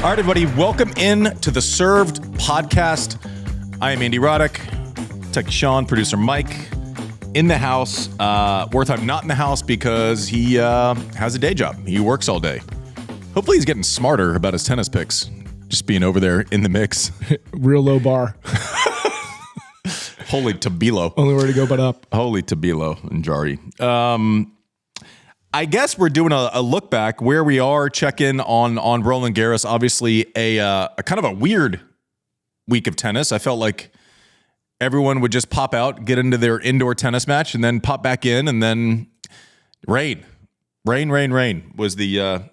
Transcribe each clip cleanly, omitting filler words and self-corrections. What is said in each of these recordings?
All right, everybody, welcome in to the Served podcast. I am Andy Roddick, Tech Sean, producer Mike, in the house. Wertheim not in the house because he has a day job. He works all day. Hopefully he's getting smarter about his tennis picks, just being over there in the mix. Real low bar. Holy Tabilo. Only way to go but up. Holy Tabilo and Jari. I guess we're doing a look back where we are, check in on Roland Garros. Obviously, a kind of a weird week of tennis. I felt like everyone would just pop out, get into their indoor tennis match, and then pop back in, and then rain was the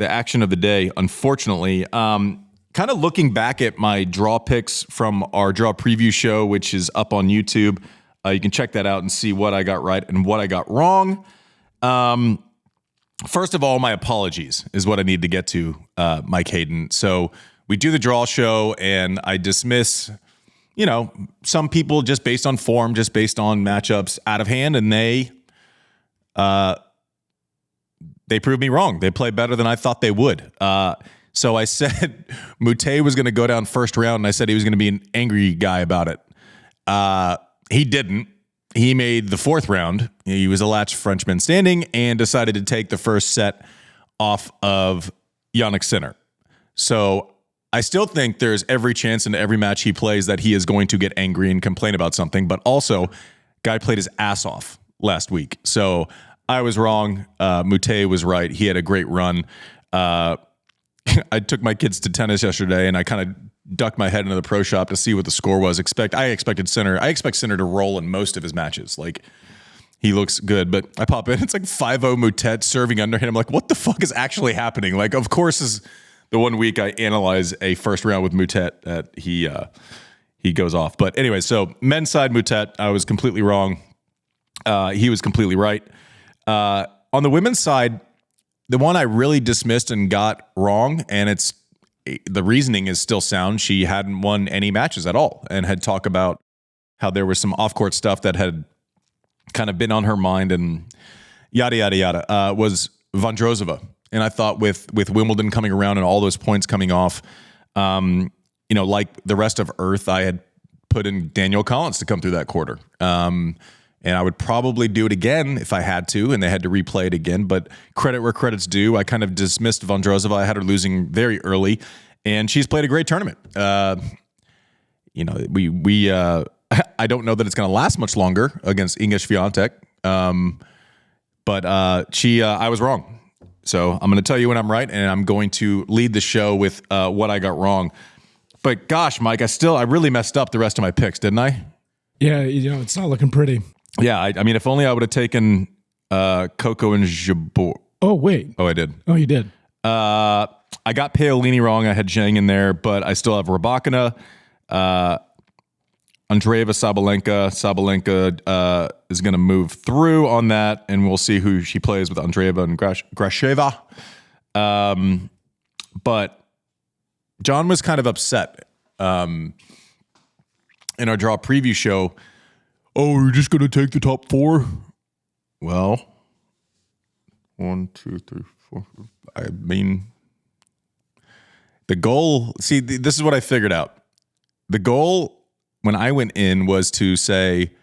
action of the day. Unfortunately, kind of looking back at my draw picks from our draw preview show, which is up on YouTube. You can check that out and see what I got right and what I got wrong. First of all, my apologies is what I need to get to, Mike Hayden. So we do the draw show, and I dismiss, some people just based on form, just based on matchups out of hand, and they proved me wrong. They played better than I thought they would. So I said Mute was going to go down first round, and I said he was going to be an angry guy about it. He didn't. He made the fourth round. He was a latch Frenchman standing and decided to take the first set off of Jannik Sinner. So I still think there's every chance in every match he plays that he is going to get angry and complain about something. But also, guy played his ass off last week. So I was wrong. Mute was right. He had a great run. I took my kids to tennis yesterday, and I kind of ducked my head into the pro shop to see what the score was. I expect Sinner to roll in most of his matches. Like, he looks good, but I pop in, it's like 5-0 Mutet serving underhand. I'm like, what the fuck is actually happening? Like, of course, is the 1 week I analyze a first round with Mutet that he goes off. But anyway, so men's side Mutet, I was completely wrong. He was completely right. On the women's side, the one I really dismissed and got wrong, and the reasoning is still sound. She hadn't won any matches at all and had talked about how there was some off-court stuff that had kind of been on her mind and yada, yada, yada, was Vondrousova. And I thought with Wimbledon coming around and all those points coming off, like the rest of Earth, I had put in Daniel Collins to come through that quarter. And I would probably do it again if I had to, and they had to replay it again. But credit where credit's due. I kind of dismissed Vondrousova. I had her losing very early, and she's played a great tournament. I don't know that it's going to last much longer against Inga Swiatek, but I was wrong. So I'm going to tell you when I'm right, and I'm going to lead the show with what I got wrong. But gosh, Mike, I really messed up the rest of my picks, didn't I? Yeah, it's not looking pretty. Yeah, I mean, if only I would have taken Coco and Jabeur. Oh, wait. Oh, I did. Oh, you did. I got Paolini wrong. I had Zhang in there, but I still have Rybakina, Andreeva, Sabalenka. Sabalenka is going to move through on that, and we'll see who she plays with Andreeva and Grasheva. But John was kind of upset in our draw preview show. Oh, you're just going to take the top four? Well, 1, 2, 3, 4. I mean, the goal, this is what I figured out. The goal when I went in was to say,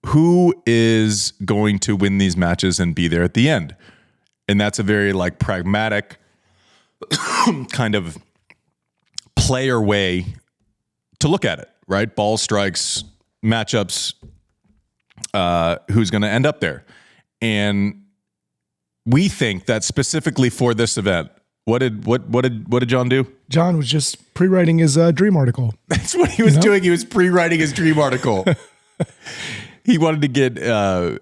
who is going to win these matches and be there at the end? And that's a very pragmatic kind of player way to look at it, right? Ball strikes, matchups, who's going to end up there. And we think that specifically for this event, what did John do? John was just pre-writing his dream article. That's what he was doing. He was pre-writing his dream article. He wanted to get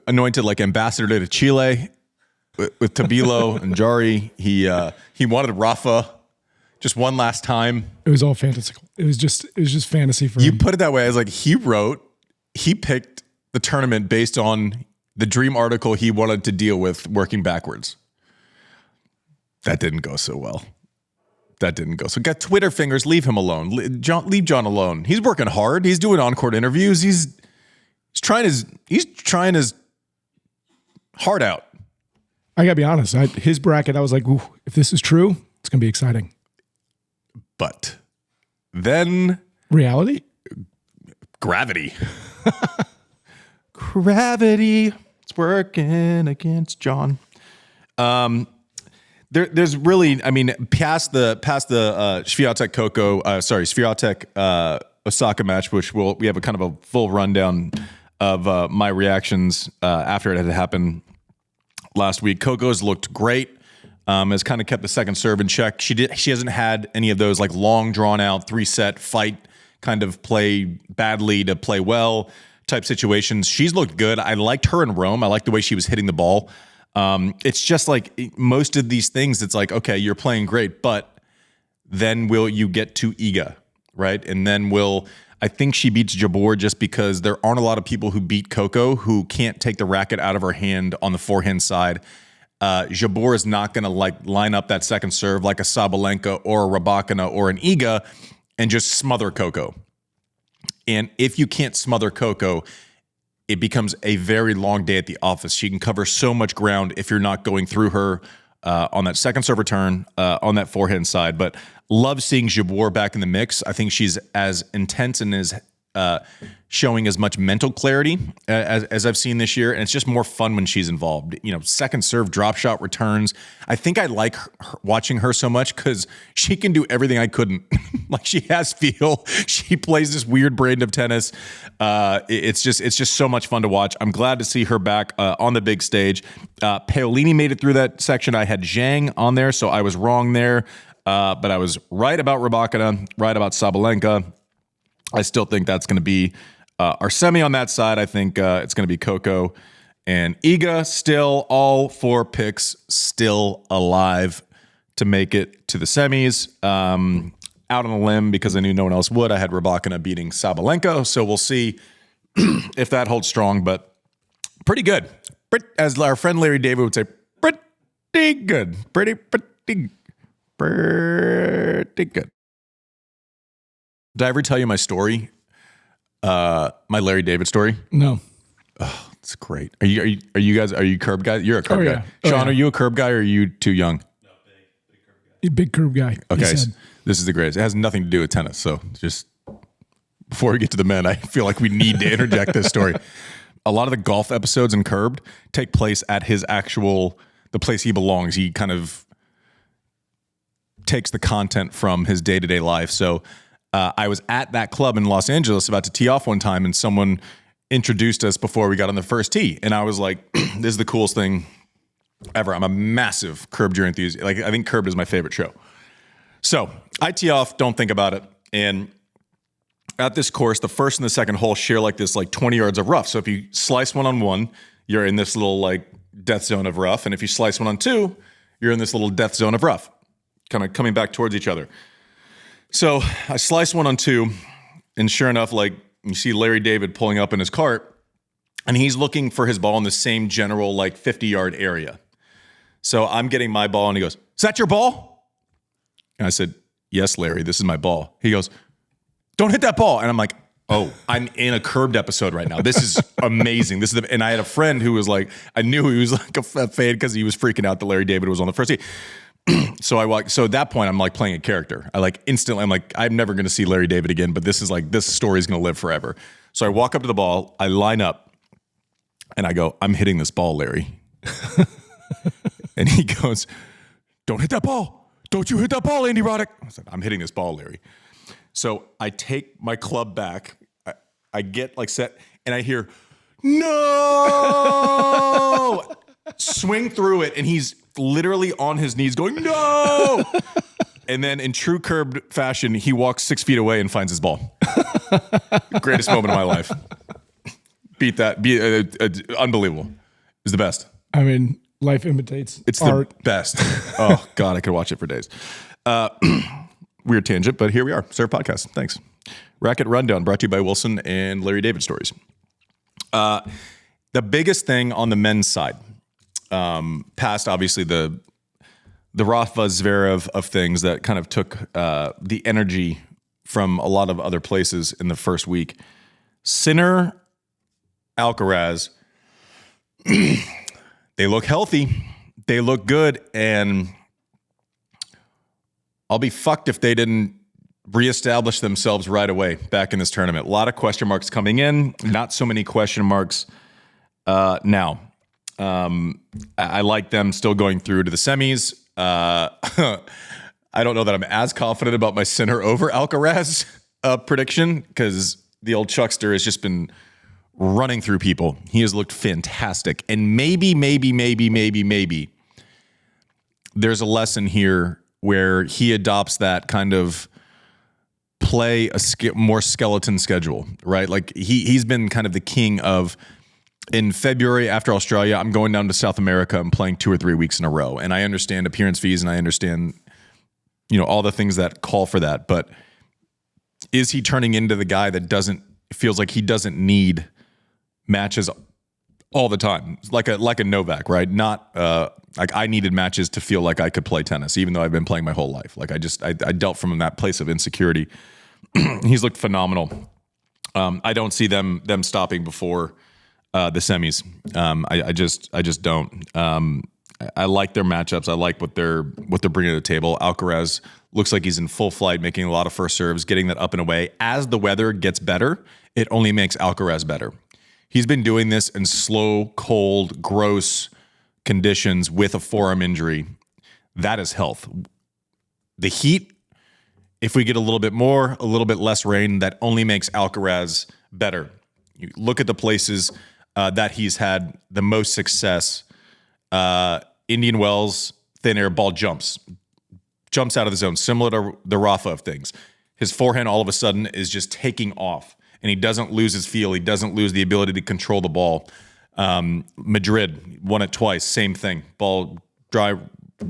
anointed like ambassador to Chile with Tabilo and Jari. He wanted Rafa just one last time. It was all fantastical. It was just fantasy for him. You put it that way. I was like, he picked the tournament based on the dream article he wanted to deal with working backwards. That didn't go so well. Got Twitter fingers. Leave him alone. Leave John alone. He's working hard. He's doing on-court interviews. He's trying his heart out. I gotta be honest. His bracket, I was like, ooh, if this is true, It's going to be exciting. But then Reality? gravity. Gravity. It's working against John. There's really, I mean, past the Swiatek Coco, Swiatek Osaka match, which we have a kind of a full rundown of my reactions after it had happened last week. Coco's looked great. Has kind of kept the second serve in check. She hasn't had any of those like long drawn out 3-set fight kind of play badly to play well type situations. She's looked good. I liked her in Rome. I liked the way she was hitting the ball. It's just like most of these things, it's like, okay, you're playing great, but then will you get to Iga, right? And then I think she beats Jabeur just because there aren't a lot of people who beat Coco who can't take the racket out of her hand on the forehand side. Jabeur is not going to like line up that second serve like a Sabalenka or a Rybakina or an Iga and just smother Coco. And if you can't smother Coco, it becomes a very long day at the office. She can cover so much ground if you're not going through her on that second serve return on that forehand side. But love seeing Jabeur back in the mix. I think she's as intense and is showing as much mental clarity as I've seen this year. And it's just more fun when she's involved. You know, second serve, drop shot returns. I think I like watching her so much because she can do everything I couldn't. Like she has feel. She plays this weird brand of tennis. It's just so much fun to watch. I'm glad to see her back on the big stage. Paolini made it through that section. I had Zhang on there, so I was wrong there. But I was right about Rybakina, right about Sabalenka. I still think that's going to be our semi on that side. I think it's going to be Coco and Iga. Still all 4 picks still alive to make it to the semis. Out on a limb because I knew no one else would. I had Rybakina beating Sabalenka, so we'll see if that holds strong. But pretty good, as our friend Larry David would say, pretty good, pretty good. Did I ever tell you my story? My Larry David story? No. Oh, it's great. Are you curb guys? You're a curb guy. Yeah. Sean, are you a curb guy or are you too young? No, big curb guy. Okay. This is the greatest. It has nothing to do with tennis. So just before we get to the men, I feel like we need to interject this story. A lot of the golf episodes in Curbed take place at the place he belongs. He kind of takes the content from his day-to-day life. So I was at that club in Los Angeles about to tee off one time, and someone introduced us before we got on the first tee. And I was like, this is the coolest thing ever. I'm a massive Curbed Your Enthusiast. Like, I think Curbed is my favorite show. So I tee off, don't think about it. And at this course, the first and the second hole share like this, like 20 yards of rough. So if you slice one on one, you're in this little like death zone of rough. And if you slice one on two, you're in this little death zone of rough, kind of coming back towards each other. So I slice one on two, and sure enough, like you see Larry David pulling up in his cart, and he's looking for his ball in the same general like 50-yard area. So I'm getting my ball, and he goes, "Is that your ball?" And I said, "Yes, Larry, this is my ball." He goes, "Don't hit that ball." And I'm like, "Oh, I'm in a Curbed episode right now. This is amazing." And I had a friend who was like, I knew he was like a fan because he was freaking out that Larry David was on the first tee. So at that point, I'm like playing a character. I'm like, I'm never going to see Larry David again, but this story is going to live forever. So I walk up to the ball, I line up, and I go, "I'm hitting this ball, Larry." And he goes, "Don't hit that ball. Don't you hit that ball, Andy Roddick." I said, "I'm hitting this ball, Larry." So I take my club back. I get like set, and I hear, "No!" Swing through it, and he's literally on his knees going, "No!" And then in true Curbed fashion, he walks 6 feet away and finds his ball. Greatest moment of my life. Beat that. Unbelievable. It's the best. I mean, life imitates art. The best. Oh, God, I could watch it for days. Weird tangent, but here we are. Serve Podcast. Thanks. Racket Rundown brought to you by Wilson and Larry David Stories. The biggest thing on the men's side, past obviously the Rafa Zverev of things that kind of took the energy from a lot of other places in the first week. Sinner, Alcaraz, they look healthy. They look good. And I'll be fucked if they didn't reestablish themselves right away back in this tournament. A lot of question marks coming in, not so many question marks now. I like them still going through to the semis. I don't know that I'm as confident about my Sinner over Alcaraz prediction, because the old Chuckster has just been running through people. He has looked fantastic. And maybe there's a lesson here where he adopts that kind of play a more skeleton schedule, right? Like he's been kind of the king of, in February after Australia, I'm going down to South America and playing 2 or 3 weeks in a row. And I understand appearance fees and I understand, all the things that call for that. But is he turning into the guy that feels like he doesn't need matches all the time? Like a Novak, right? Not like I needed matches to feel like I could play tennis, even though I've been playing my whole life. Like I dealt from that place of insecurity. He's looked phenomenal. I don't see them stopping before the semis. I just don't. I like their matchups. I like what they're bringing to the table. Alcaraz looks like he's in full flight, making a lot of first serves, getting that up and away. As the weather gets better, it only makes Alcaraz better. He's been doing this in slow, cold, gross conditions with a forearm injury. That is health. The heat, if we get a little bit less rain, that only makes Alcaraz better. You look at the places that he's had the most success. Indian Wells, thin air ball jumps out of the zone, similar to the Rafa of things. His forehand all of a sudden is just taking off, and he doesn't lose his feel. He doesn't lose the ability to control the ball. Madrid won it twice, same thing. Ball dry,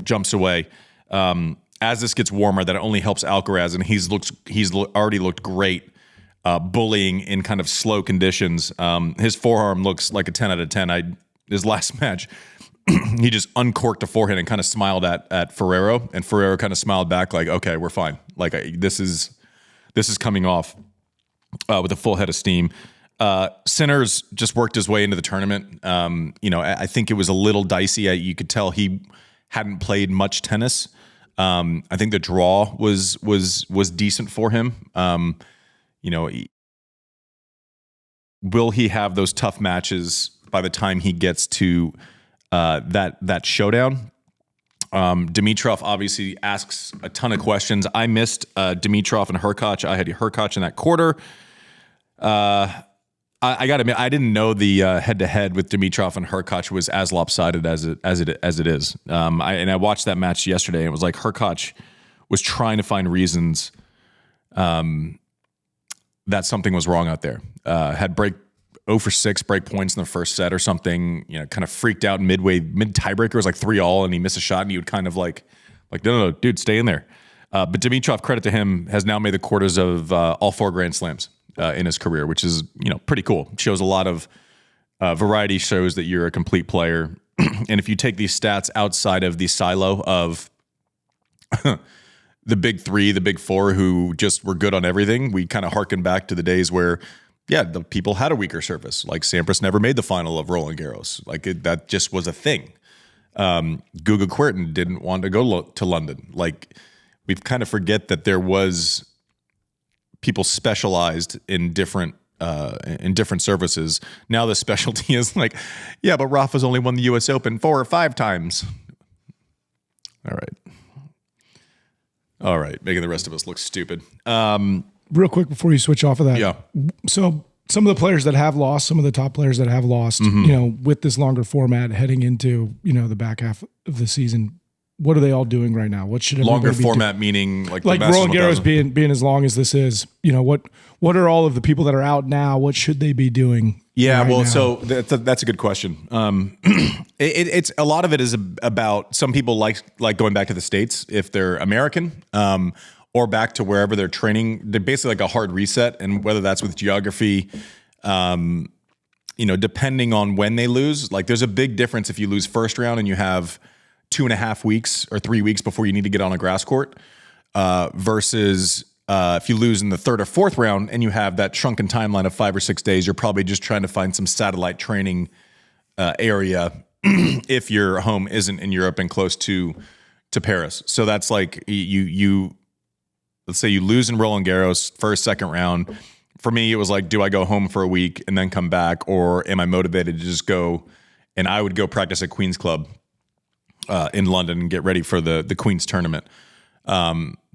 jumps away. As this gets warmer, that only helps Alcaraz, and he's already looked great bullying in kind of slow conditions. His forearm looks like a 10 out of 10. His last match, he just uncorked a forehand and kind of smiled at Ferrero, and Ferrero kind of smiled back like, okay, we're fine. Like this is coming off with a full head of steam. Sinner's just worked his way into the tournament. I think it was a little dicey. You could tell he hadn't played much tennis. I think the draw was decent for him. Will he have those tough matches by the time he gets to that showdown? Dimitrov obviously asks a ton of questions. I missed Dimitrov and Hurkacz. I had Hurkacz in that quarter. I got to admit, I didn't know the head-to-head with Dimitrov and Hurkacz was as lopsided as it is. I watched that match yesterday, and it was like Hurkacz was trying to find reasons that something was wrong out there. Had 0 for 6 break points in the first set or something. Kind of freaked out mid tiebreaker. It was like 3-all, and he missed a shot, and he would kind of like no, dude, stay in there. But Dimitrov, credit to him, has now made the quarters of all 4 Grand Slams in his career, which is pretty cool. Shows a lot of variety. Shows that you're a complete player. And if you take these stats outside of the silo of the big 3, the big 4, who just were good on everything, we kind of harken back to the days where, the people had a weaker surface. Like Sampras never made the final of Roland Garros. Like that just was a thing. Guga Kuerten didn't want to go to London. Like we kind of forget that there was people specialized in different services. Now the specialty is like, but Rafa's only won the U.S. Open 4 or 5 times. All right, making the rest of us look stupid. Real quick before you switch off of that. Yeah. So some of the players that have lost, some of the top players that have lost, with this longer format heading into, the back half of the season, what are they all doing right now? What should everybody longer be format meaning like Roland Garros being as long as this is? What are all of the people that are out now? What should they be doing? Yeah, now? So that's a good question. It's a lot of it is about some people like going back to the States if they're American, or back to wherever they're training. They're basically like a hard reset, and whether that's with geography, depending on when they lose. Like there's a big difference if you lose first round and you have 2.5 weeks or 3 weeks before you need to get on a grass court, versus if you lose in the 3rd or 4th round and you have that shrunken timeline of 5 or 6 days, you're probably just trying to find some satellite training area if your home isn't in Europe and close to to Paris. So that's like you let's say you lose in Roland Garros, first, second round. For me, it was like, do I go home for a week and then come back, or am I motivated to just go? And I would go practice at Queen's Club in London and get ready for the Queen's tournament,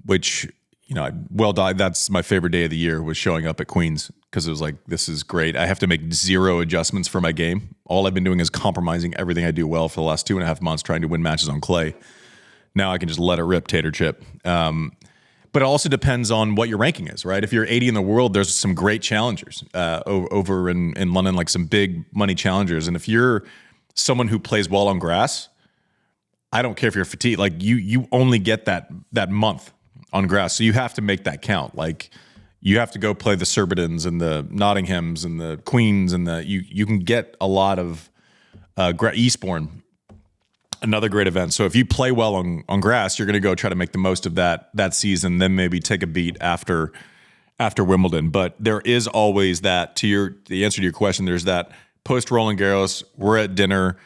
which, that's my favorite day of the year, was showing up at Queen's, because it was like, this is great. I have to make zero adjustments for my game. All I've been doing is compromising everything I do well for the last 2.5 months, trying to win matches on clay. Now I can just let it rip, tater chip. But it also depends on what your ranking is, right? If you're 80 in the world, there's some great challengers over in London, like some big money challengers. And if you're someone who plays well on grass, I don't care if you're fatigued. Like you only get that month on grass, so you have to make that count. Like you have to go play the Surbiton's and the Nottinghams and the Queens and you can get a lot of Eastbourne. Another great event. So if you play well on grass, you're going to go try to make the most of that season, then maybe take a beat after Wimbledon. But there is always that, the answer to your question, there's that post Roland Garros, we're at dinner.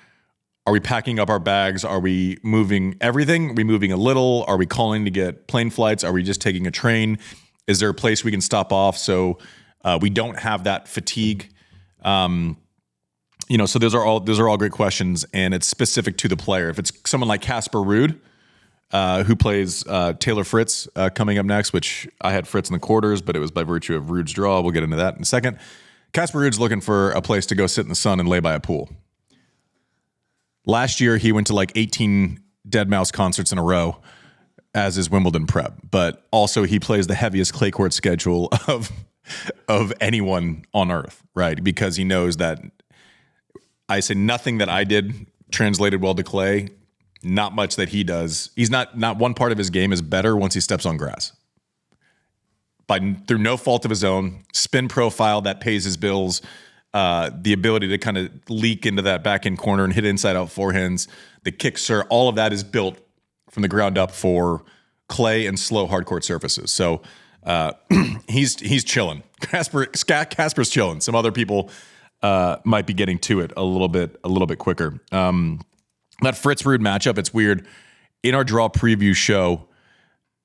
Are we packing up our bags? Are we moving everything? Are we moving a little? Are we calling to get plane flights? Are we just taking a train? Is there a place we can stop off so we don't have that fatigue? So those are all great questions, and it's specific to the player. If it's someone like Casper Ruud, who plays Taylor Fritz coming up next, which I had Fritz in the quarters, but it was by virtue of Ruud's draw. We'll get into that in a second. Casper Ruud's looking for a place to go sit in the sun and lay by a pool. Last year, he went to like 18 Deadmau5 concerts in a row as his Wimbledon prep, but also he plays the heaviest clay court schedule of anyone on earth, right? Because he knows that I say nothing that I did translated well to clay, not much that he does. He's not one part of his game is better once he steps on grass. Through no fault of his own, spin profile that pays his bills, the ability to kind of leak into that back end corner and hit inside out forehands, the kick serve, all of that is built from the ground up for clay and slow hard court surfaces. So he's chilling. Casper's chilling. Some other people might be getting to it a little bit quicker. That Fritz Ruud matchup, it's weird. In our draw preview show,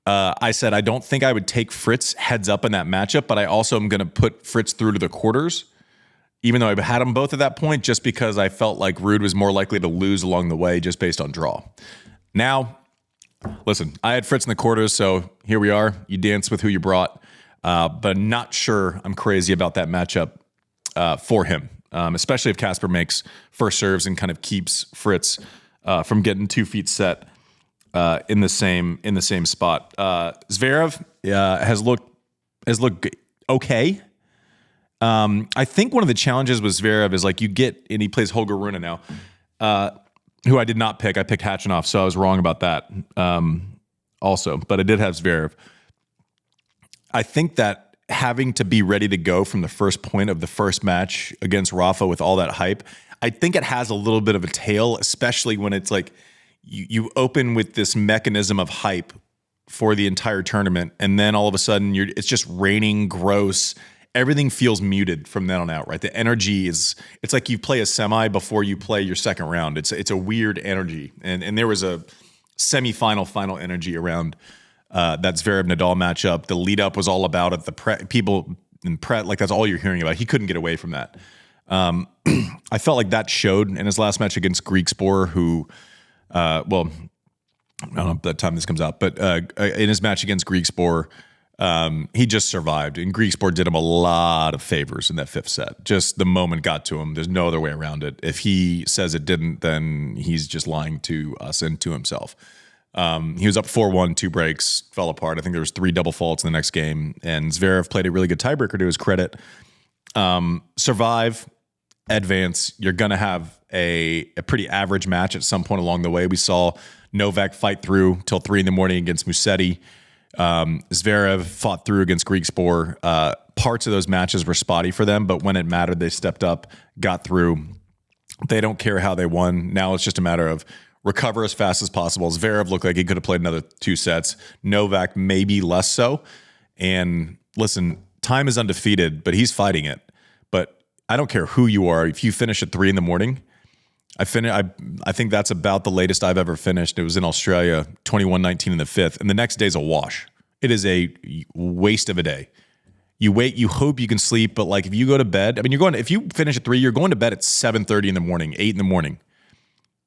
I said I don't think I would take Fritz heads up in that matchup, but I also am going to put Fritz through to the quarters, even though I had them both at that point, just because I felt like Ruud was more likely to lose along the way just based on draw. Now, listen, I had Fritz in the quarters, so here we are. You dance with who you brought, but I'm not sure I'm crazy about that matchup for him, especially if Casper makes first serves and kind of keeps Fritz from getting 2 feet set in the same spot. Zverev has looked okay. I think one of the challenges with Zverev is like and he plays Holger Rune now, who I did not pick. I picked Khachanov, so I was wrong about that also. But I did have Zverev. I think that having to be ready to go from the first point of the first match against Rafa with all that hype, I think it has a little bit of a tail, especially when it's like you open with this mechanism of hype for the entire tournament, and then all of a sudden it's just raining gross. Everything feels muted from then on out, right? The energy it's like you play a semi before you play your second round. It's a weird energy. And there was a semi-final energy around that Zverev-Nadal matchup. The lead up was all about it. People in like that's all you're hearing about. He couldn't get away from that. I felt like that showed in his last match against Griekspoor, who, I don't know by the time this comes out, but in his match against Griekspoor, he just survived, and Griekspoor did him a lot of favors in that fifth set. Just the moment got to him. There's no other way around it. If he says it didn't, then he's just lying to us and to himself. He was up 4-1, 2 breaks, fell apart. I think there was 3 double faults in the next game, and Zverev played a really good tiebreaker to his credit. Survive, advance. You're going to have a pretty average match at some point along the way. We saw Novak fight through till 3 a.m. against Musetti. Zverev fought through against Griekspoor. Parts of those matches were spotty for them, but when it mattered, they stepped up, got through. They don't care how they won. Now it's just a matter of recover as fast as possible. Zverev looked like he could have played another 2 sets. Novak maybe less so. And listen, time is undefeated, but he's fighting it. But I don't care who you are. If you finish at 3 a.m, I think that's about the latest I've ever finished. It was in Australia, 21-19 in the fifth, and the next day's a wash. It is a waste of a day. You wait, you hope you can sleep, but like if you go to bed, I mean, if you finish at 3, you're going to bed at 7:30 in the morning, 8 in the morning.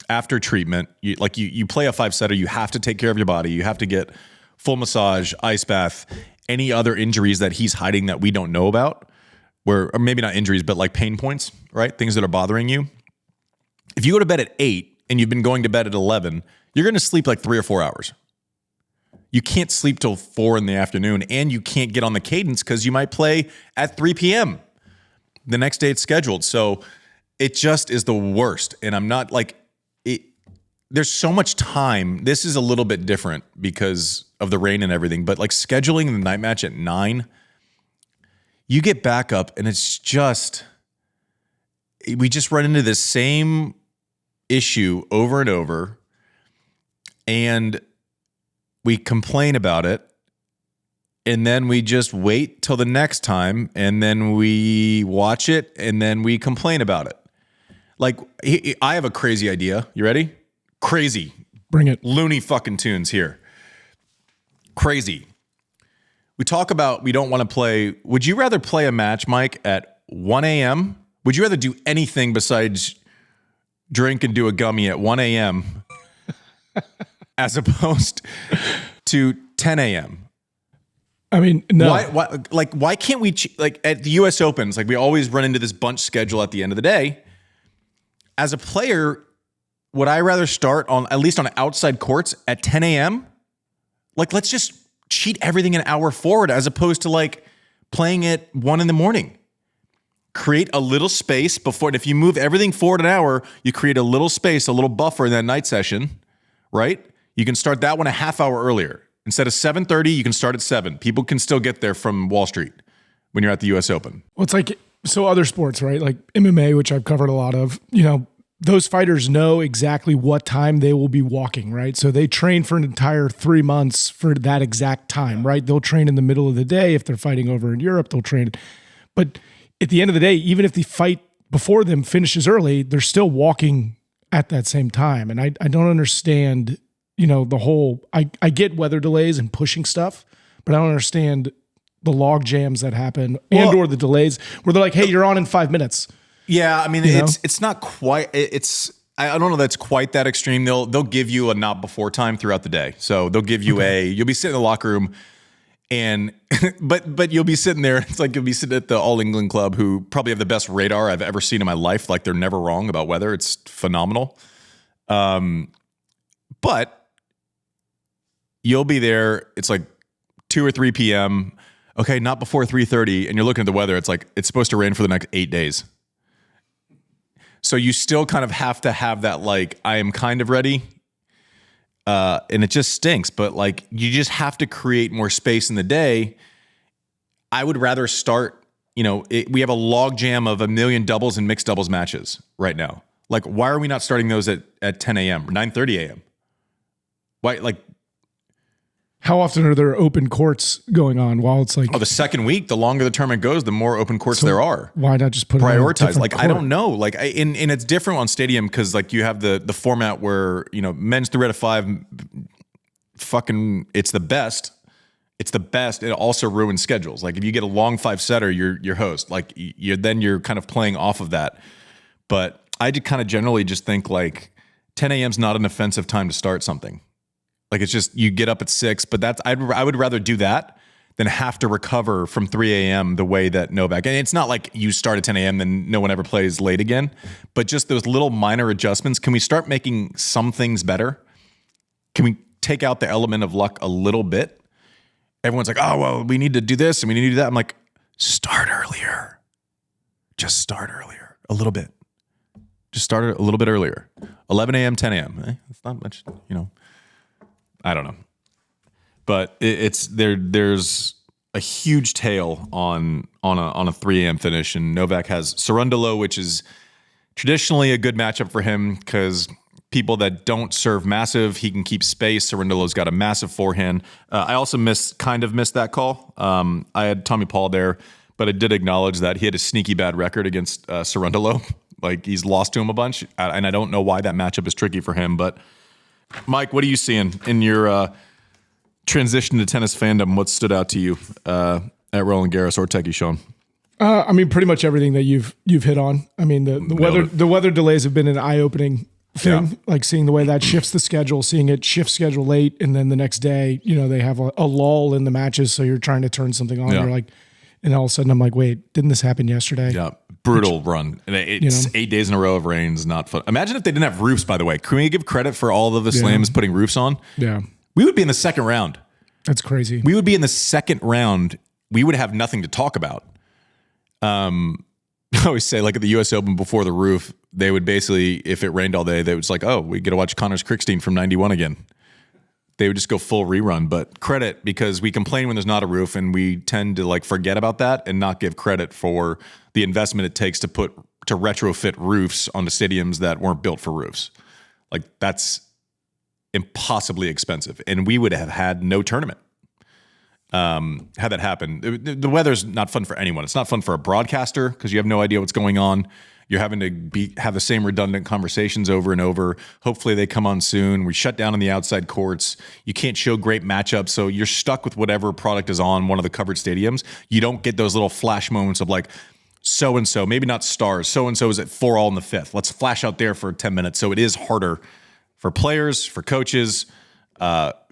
After treatment, you play a 5-setter, you have to take care of your body. You have to get full massage, ice bath, any other injuries that he's hiding that we don't know about, or maybe not injuries, but like pain points, right? Things that are bothering you. If you go to bed at 8 and you've been going to bed at 11, you're going to sleep like 3 or 4 hours. You can't sleep till 4 in the afternoon, and you can't get on the cadence because you might play at 3 p.m. the next day it's scheduled. So it just is the worst. And I'm not like it. There's so much time. This is a little bit different because of the rain and everything, but like scheduling the night match at 9, you get back up and it's just, we just run into this same issue over and over, and we complain about it, and then we just wait till the next time, and then we watch it, and then we complain about it. Like, I have a crazy idea. You ready? Crazy. Bring it. Loony fucking tunes here. Crazy. We talk about we don't want to play. Would you rather play a match, Mike, at 1 a.m.? Would you rather do anything besides drink and do a gummy at 1 a.m. as opposed to 10 a.m.? I mean, no. Why can't we, like at the U.S. Opens, like we always run into this bunch schedule at the end of the day. As a player, would I rather start on, at least on outside courts at 10 a.m.? Like, let's just cheat everything an hour forward as opposed to like playing at 1 in the morning. Create a little space before, and if you move everything forward an hour, you create a little space, a little buffer in that night session, right? You can start that one a half hour earlier. Instead of 7:30, you can start at 7. People can still get there from Wall Street when you're at the U.S. Open. Well, it's like, so other sports, right? Like MMA, which I've covered a lot of, those fighters know exactly what time they will be walking, right? So they train for an entire 3 months for that exact time, right? They'll train in the middle of the day. If they're fighting over in Europe, they'll train. But at the end of the day, even if the fight before them finishes early, they're still walking at that same time. And I don't understand, the whole, I get weather delays and pushing stuff, but I don't understand the log jams that happen or the delays where they're like, hey, you're on in 5 minutes. Yeah, I mean, it's not quite, I don't know that's quite that extreme. They'll give you a not before time throughout the day. So they'll give you you'll be sitting in the locker room and, but you'll be sitting there. It's like you'll be sitting at the All England Club, who probably have the best radar I've ever seen in my life. Like they're never wrong about weather. It's phenomenal. But you'll be there. It's like 2 or 3 p.m. Okay, not before 3:30. And you're looking at the weather. It's like, it's supposed to rain for the next 8 days. So you still kind of have to have that, like, I am kind of ready. And it just stinks. But like, you just have to create more space in the day. I would rather start, we have a log jam of 1 million doubles and mixed doubles matches right now. Like, why are we not starting those at 10 a.m. or 9:30 a.m.? Why, like, how often are there open courts going on while it's like... the second week, the longer the tournament goes, the more open courts there are. Why not just put prioritize? Like, court? I don't know. Like, and it's different on stadium because like you have the format where, men's 3 out of 5, fucking, it's the best. It's the best. It also ruins schedules. Like if you get a long 5-setter, you're host. Like you're kind of playing off of that. But I kind of generally just think like 10 a.m. is not an offensive time to start something. Like it's just, you get up at 6, but I would rather do that than have to recover from 3 a.m. the way that Novak, and it's not like you start at 10 a.m. then no one ever plays late again, but just those little minor adjustments. Can we start making some things better? Can we take out the element of luck a little bit? Everyone's like, oh, well, we need to do this and we need to do that. I'm like, start earlier. Just start earlier a little bit. Just start it a little bit earlier. 11 a.m., 10 a.m. It's not much, I don't know, but there's a huge tail on a 3 a.m. finish, and Novak has Cerundolo, which is traditionally a good matchup for him because people that don't serve massive, he can keep space. Cerundolo's got a massive forehand. I also missed that call. I had Tommy Paul there, but I did acknowledge that he had a sneaky bad record against Cerundolo Like he's lost to him a bunch, and I don't know why that matchup is tricky for him. But Mike, what are you seeing in your transition to tennis fandom? What stood out to you at Roland Garros or Techie Sean? I mean, pretty much everything that you've hit on. I mean, the weather delays have been an eye-opening thing. Yeah. Like seeing the way that shifts the schedule, seeing it shift schedule late, and then the next day, they have a lull in the matches, so you're trying to turn something on. Yeah. You're like, and all of a sudden, I'm like, wait, didn't this happen yesterday? Yeah, brutal run. And it's 8 days in a row of rain is not fun. Imagine if they didn't have roofs. By the way, can we give credit for all of the slams putting roofs on? Yeah, we would be in the second round. That's crazy. We would be in the second round. We would have nothing to talk about. I always say, like at the U.S. Open before the roof, they would basically, if it rained all day, they would just like, oh, we get to watch Connors Krickstein from 91 again. They would just go full rerun. But credit, because we complain when there's not a roof, and we tend to like forget about that and not give credit for the investment it takes to retrofit roofs onto stadiums that weren't built for roofs. Like that's impossibly expensive, and we would have had no tournament. Had that happen. The weather's not fun for anyone. It's not fun for a broadcaster because you have no idea what's going on. You're having to have the same redundant conversations over and over. Hopefully they come on soon. We shut down on the outside courts. You can't show great matchups, so you're stuck with whatever product is on one of the covered stadiums. You don't get those little flash moments of like, so-and-so, maybe not stars, so-and-so is at 4-all in the fifth. Let's flash out there for 10 minutes. So it is harder for players, for coaches,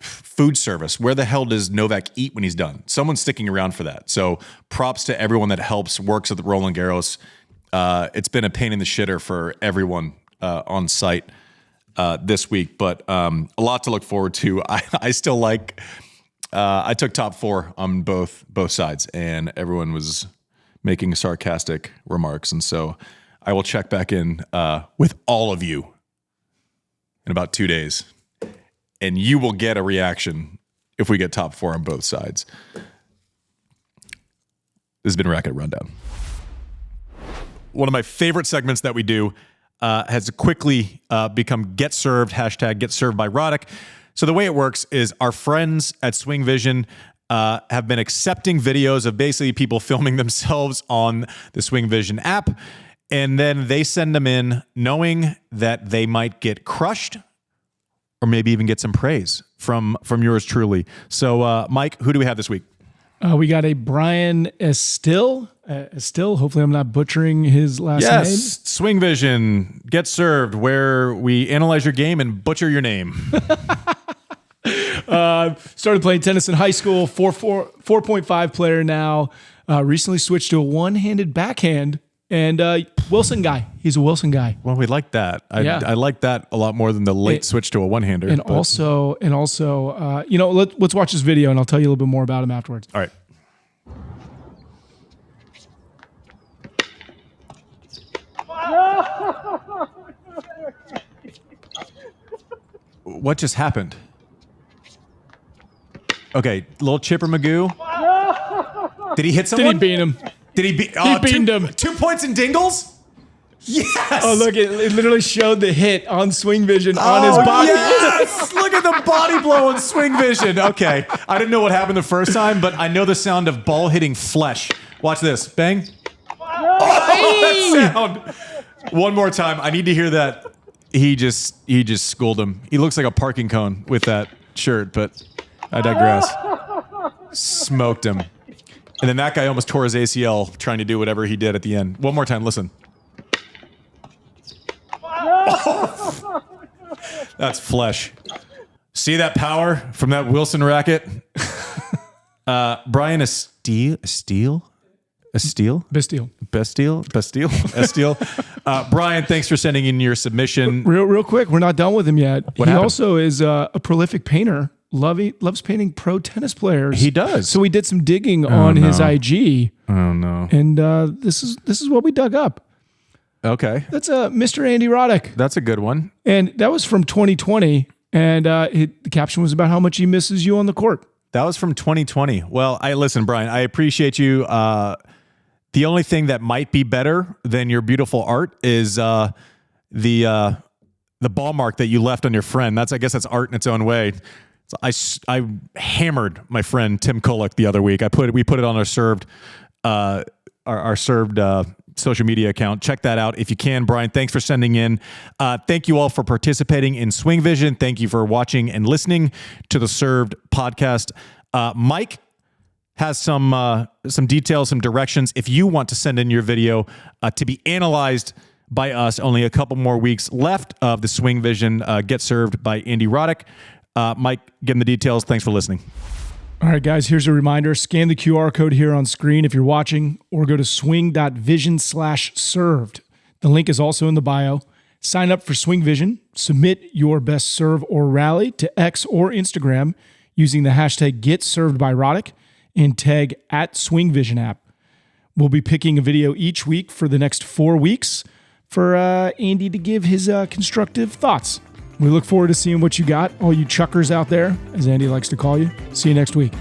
food service. Where the hell does Novak eat when he's done? Someone's sticking around for that. So props to everyone that works at the Roland Garros. It's been a pain in the shitter for everyone on site this week, but a lot to look forward to. I still like. I took top 4 on both sides, and everyone was making sarcastic remarks, and so I will check back in with all of you in about 2 days. And you will get a reaction if we get top 4 on both sides. This has been Racket Rundown. One of my favorite segments that we do has quickly become Get Served, hashtag Get Served by Roddick. So the way it works is our friends at Swing Vision have been accepting videos of basically people filming themselves on the Swing Vision app. And then they send them in knowing that they might get crushed, or maybe even get some praise from yours truly. So, Mike, who do we have this week? We got a Brian Estill. Hopefully I'm not butchering his last name. Yes, Swing Vision, Get Served, where we analyze your game and butcher your name. Started playing tennis in high school, 4.5 player now. Recently switched to a one-handed backhand. And Wilson guy. He's a Wilson guy. Well, we like that. I like that a lot more than the late switch to a one-hander. And also, let's watch this video, and I'll tell you a little bit more about him afterwards. All right. What just happened? Okay, little Chipper Magoo. Did he hit someone? Did he beat him? Did he beat? He beamed him. 2 points in dingles? Yes. Oh, look! It literally showed the hit on Swing Vision on his body. Yes! Look at the body blow on Swing Vision. Okay, I didn't know what happened the first time, but I know the sound of ball hitting flesh. Watch this. Bang. Oh, that sound. One more time. I need to hear that. He just schooled him. He looks like a parking cone with that shirt, but I digress. Smoked him. And then that guy almost tore his ACL trying to do whatever he did at the end. One more time, listen. Oh, that's flesh. See that power from that Wilson racket? Brian Estill? Brian, thanks for sending in your submission. Real quick, we're not done with him yet. What happened? Also is a prolific painter. Loves painting pro tennis players. He does. So we did some digging on his IG. Oh no! And this is what we dug up. Okay, that's Mr. Andy Roddick. That's a good one. And that was from 2020. And the caption was about how much he misses you on the court. That was from 2020. Well, listen, Brian. I appreciate you. The only thing that might be better than your beautiful art is the ball mark that you left on your friend. I guess that's art in its own way. I hammered my friend Tim Kolek the other week. We put it on our served social media account. Check that out if you can. Brian, thanks for sending in. Thank you all for participating in Swing Vision. Thank you for watching and listening to the Served podcast. Mike has some details, some directions. If you want to send in your video to be analyzed by us, only a couple more weeks left of the Swing Vision Get Served by Andy Roddick. Mike, give him the details. Thanks for listening. All right, guys, here's a reminder. Scan the QR code here on screen if you're watching, or go to swing.vision/served. The link is also in the bio. Sign up for Swing Vision. Submit your best serve or rally to X or Instagram using the hashtag GetServedByRoddick and tag @SwingVisionApp. We'll be picking a video each week for the next 4 weeks for Andy to give his constructive thoughts. We look forward to seeing what you got, all you chuckers out there, as Andy likes to call you. See you next week.